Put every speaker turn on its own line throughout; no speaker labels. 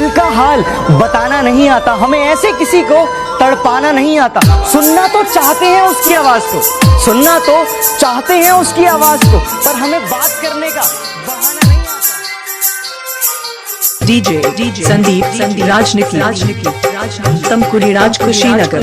दिल का हाल बताना नहीं आता, हमें ऐसे किसी को तड़पाना नहीं आता। सुनना तो चाहते हैं उसकी आवाज को, सुनना तो चाहते हैं उसकी आवाज को, पर हमें बात करने का बहाना नहीं आता।
डीजे संदीप राजनिकी तमकुरी राज कुशीनगर।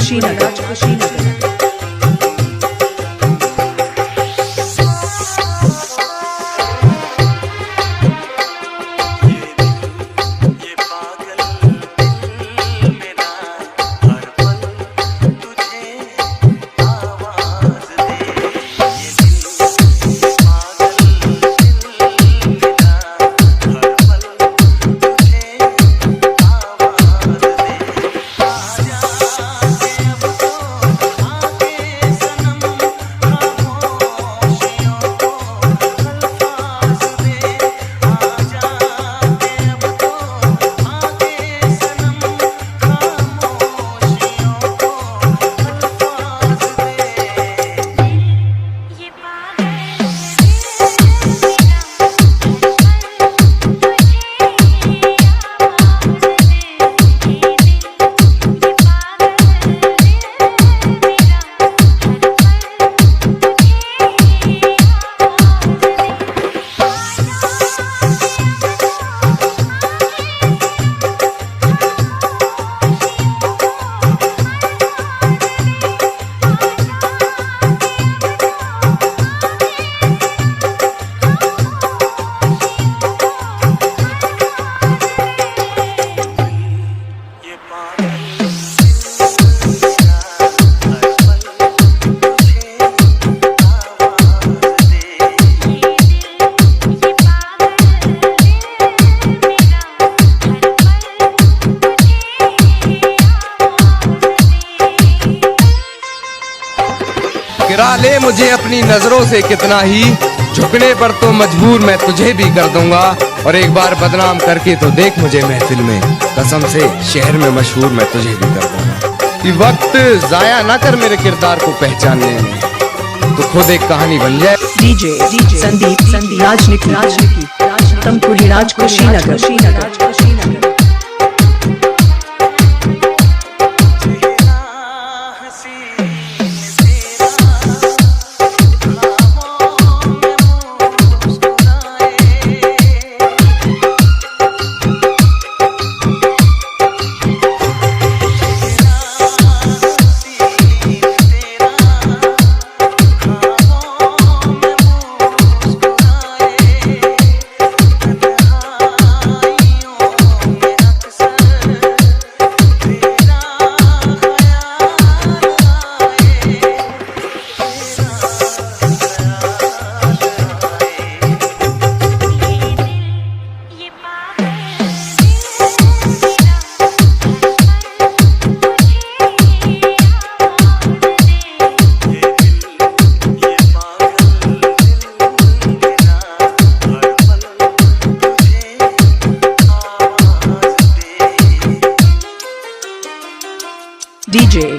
गिरा ले मुझे अपनी नजरों से कितना ही, झुकने पर तो मजबूर मैं तुझे भी कर दूंगा। और एक बार बदनाम करके तो देख मुझे महफिल में, कसम से शहर में मशहूर मैं तुझे भी कर दूंगा। कि वक्त जाया ना कर मेरे किरदार को पहचानने में, तो खुद एक कहानी बन जाए।
डीजे संदीप राजनिकी तमकुरी राज कुशीनगर।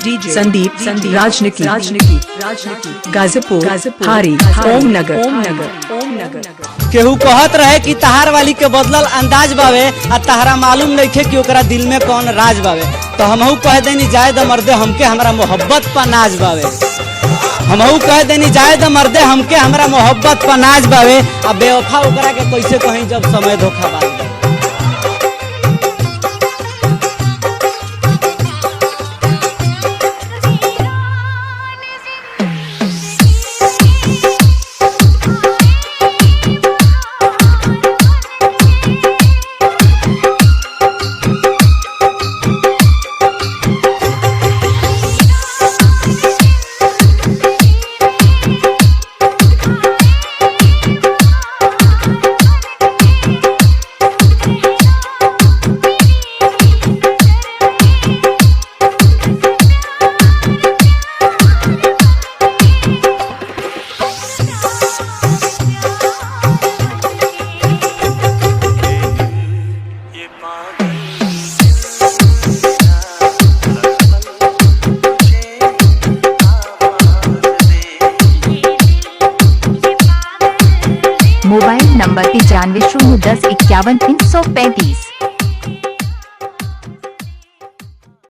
डीजे संदीप राजनिकी गाजीपुर हारी ओम नगर।
केहू कहत रहे कि तहार वाली के बदलल अंदाज बावे, आ तहरा मालूम नहीं थे कि ओकरा दिल में कौन राज बावे। तो हमहू कह देनी जाए द मर्दे हमके हमरा मोहब्बत पर नाज बावे, हमहू कह देनी जाए द मर्दे हमके हमरा मोहब्बत पर नाज बावे। आ बेवफा ओकरा के कैसे कहीं जब समय धोखा बावे।
Mobile number 95 010 51 335।